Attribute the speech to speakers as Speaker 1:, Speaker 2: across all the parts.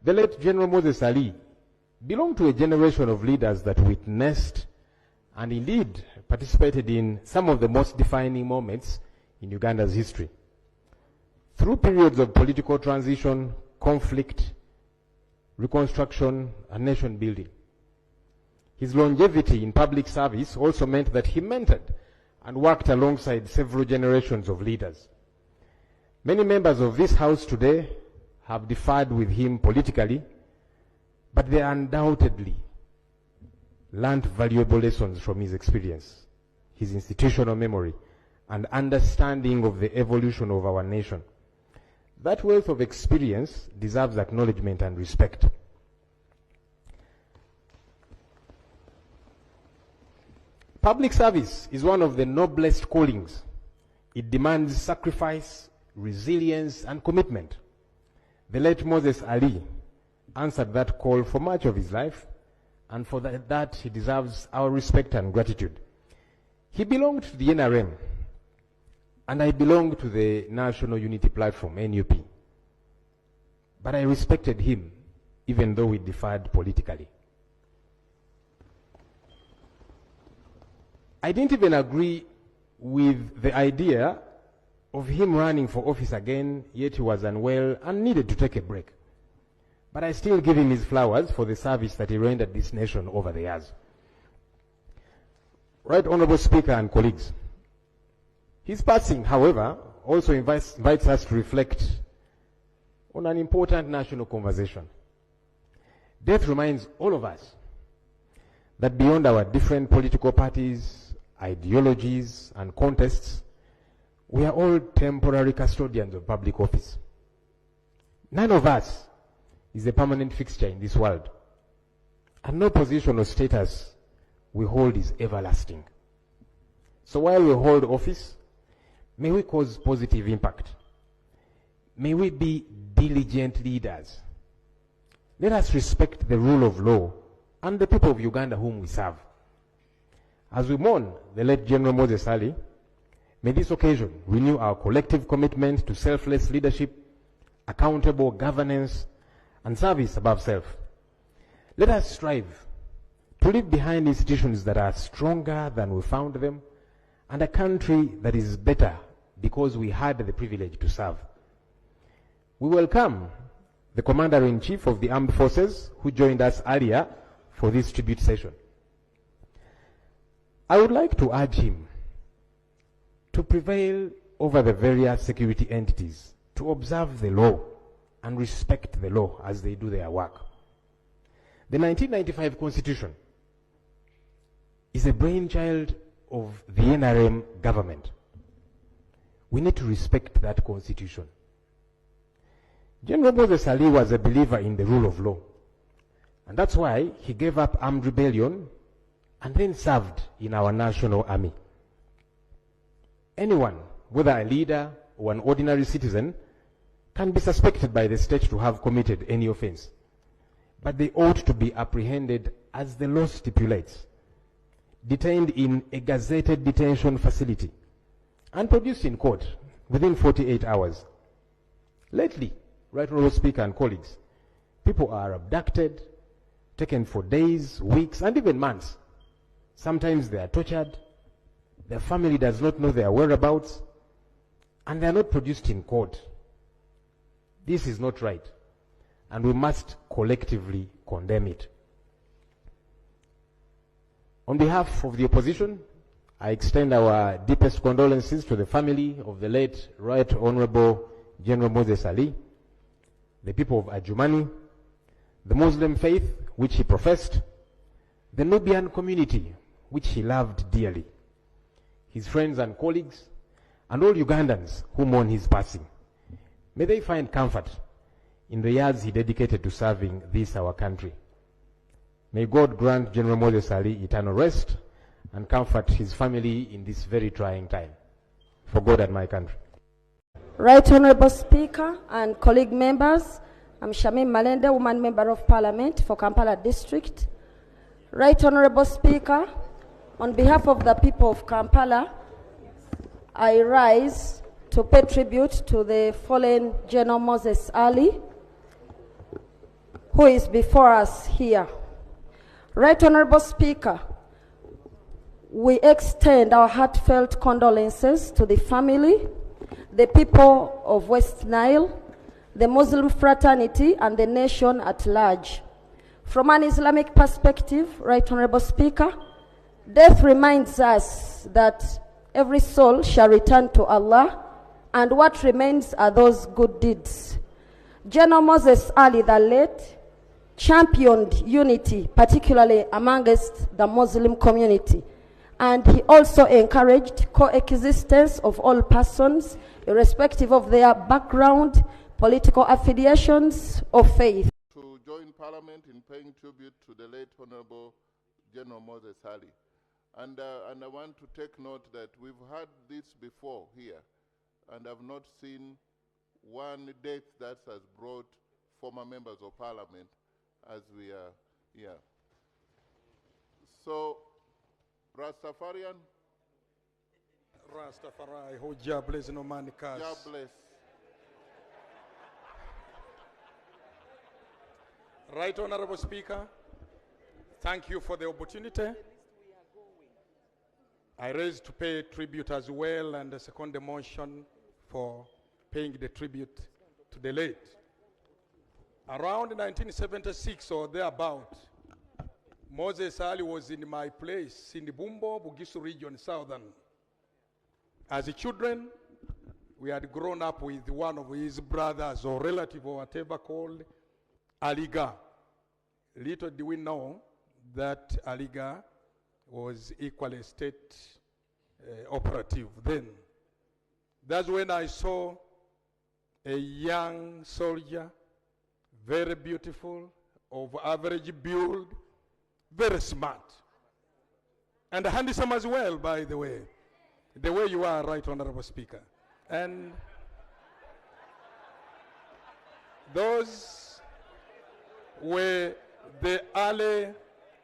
Speaker 1: The late General Moses Ali belonged to a generation of leaders that witnessed and indeed participated in some of the most defining moments in Uganda's history. Through periods of political transition, conflict, reconstruction, and nation building. His longevity in public service also meant that he mentored and worked alongside several generations of leaders. Many members of this House today have differed with him politically, but they undoubtedly learned valuable lessons from his experience, his institutional memory, and understanding of the evolution of our nation. That wealth of experience deserves acknowledgement and respect. Public service is one of the noblest callings. It demands sacrifice, resilience, and commitment. The late Moses Ali answered that call for much of his life, and for that he deserves our respect and gratitude. He belonged to the NRM, and I belong to the National Unity Platform, NUP. But I respected him, even though we differed politically. I didn't even agree with the idea of him running for office again, yet he was unwell and needed to take a break. But I still give him his flowers for the service that he rendered this nation over the years. Right Honorable Speaker and colleagues, his passing, however, also invites us to reflect on an important national conversation. Death reminds all of us that beyond our different political parties, ideologies, and contests, we are all temporary custodians of public office. None of us is a permanent fixture in this world, and no position or status we hold is everlasting. So while we hold office, may we cause positive impact. May we be diligent leaders. Let us respect the rule of law and the people of Uganda whom we serve. As we mourn the late General Moses Ali, may this occasion renew our collective commitment to selfless leadership, accountable governance, and service above self. Let us strive to leave behind institutions that are stronger than we found them, and a country that is better because we had the privilege to serve. We welcome the Commander-in-Chief of the Armed Forces who joined us earlier for this tribute session. I would like to urge him to prevail over the various security entities, to observe the law and respect the law as they do their work. The 1995 Constitution is a brainchild of the NRM government. We need to respect that Constitution. General Moses Ali was a believer in the rule of law, and that's why he gave up armed rebellion and then served in our national army. Anyone, whether a leader or an ordinary citizen, can be suspected by the state to have committed any offense, but they ought to be apprehended as the law stipulates, detained in a gazetted detention facility, and produced in court within 48 hours. Lately, Right Honorable Speaker and colleagues, people are abducted, taken for days, weeks, and even months. Sometimes they are tortured, their family does not know their whereabouts, and they are not produced in court. This is not right, and we must collectively condemn it. On behalf of the opposition, I extend our deepest condolences to the family of the late Right Honorable General Moses Ali, the people of Adjumani, the Muslim faith which he professed, the Nubian community which he loved dearly, his friends and colleagues, and all Ugandans who mourn his passing. May they find comfort in the years he dedicated to serving this our country. May God grant General Moses Ali eternal rest and comfort his family in this very trying time. For God and my country.
Speaker 2: Right Honorable Speaker and colleague members, I'm Shamim Malende, Woman Member of Parliament for Kampala District. Right Honorable Speaker, on behalf of the people of Kampala, I rise to pay tribute to the fallen General Moses Ali. who is before us here. Right Honorable Speaker, we extend our heartfelt condolences to the family, the people of West Nile, the Muslim fraternity, and the nation at large. From an Islamic perspective, Right Honorable Speaker, death reminds us that every soul shall return to Allah, and what remains are those good deeds. General Moses Ali, the late, championed unity, particularly amongst the Muslim community, and he also encouraged coexistence of all persons, irrespective of their background, political affiliations, or faith.
Speaker 3: To join Parliament in paying tribute to the late Honorable General Moses Ali. And I want to take note that we've had this before here, and I've not seen one death that has brought former members of Parliament as we are here. So, Rastafarian?
Speaker 4: Rastafari, who God bless no man curse.
Speaker 3: God bless.
Speaker 4: Right Honorable Speaker, thank you for the opportunity. I raised to pay tribute as well, and second the motion for paying the tribute to the late. Around 1976 or thereabout, Moses Ali was in my place in the Bumbo, Bugisu region, southern. As a children, we had grown up with one of his brothers or relative or whatever called Aliga. Little do we know that Aliga was equally state operative then. That's when I saw a young soldier, very beautiful, of average build, very smart, and handsome as well, by the way you are, Right Honorable Speaker. And those were the early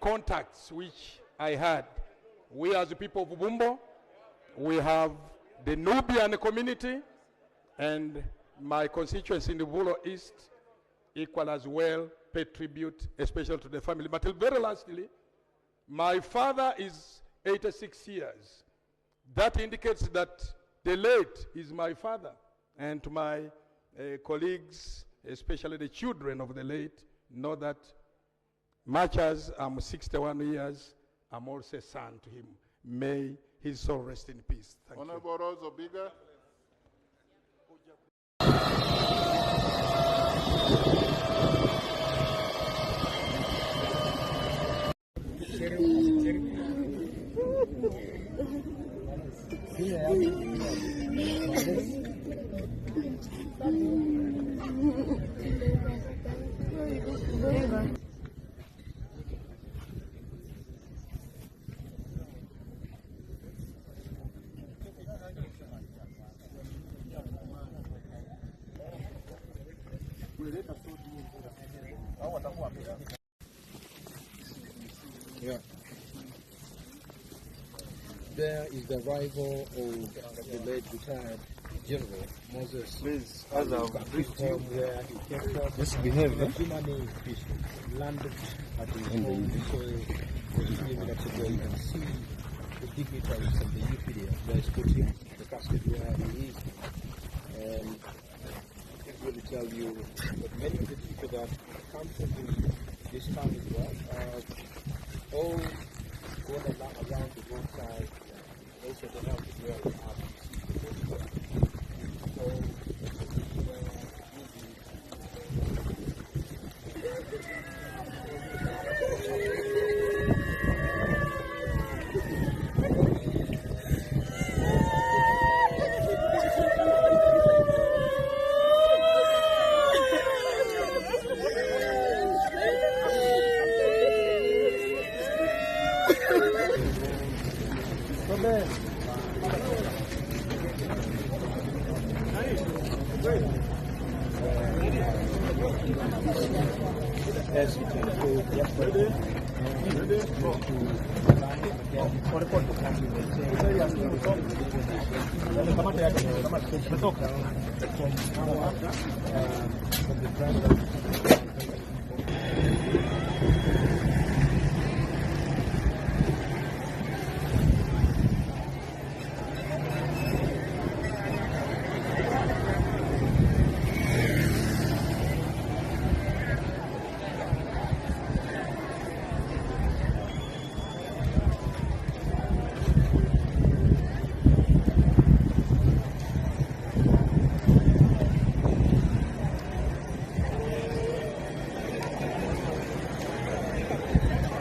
Speaker 4: contacts which I had. We as the people of Bumbo, we have the Nubian community, and my constituency in the Bulo East equal as well, pay tribute, especially to the family. But very lastly, my father is 86 years. That indicates that the late is my father. And to my colleagues, especially the children of the late, know that much as I'm 61 years, I'm also a son to him. May his soul rest in peace. Thank you.
Speaker 3: Honorable Rose Obiga.
Speaker 5: Yeah. There is the arrival of the late retired General Moses.
Speaker 6: Please, as I've briefed you,
Speaker 5: Where he came from.
Speaker 6: just behave.
Speaker 5: Jumani landed at his home, so a few minutes ago you can see the dignitaries of the UPDF. Let's put him in the casket where he is. And I'm going to tell you that many of the people that come from this town as well are all going around the roadside. Also the help as well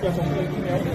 Speaker 5: Sikia chakula ingine hapo.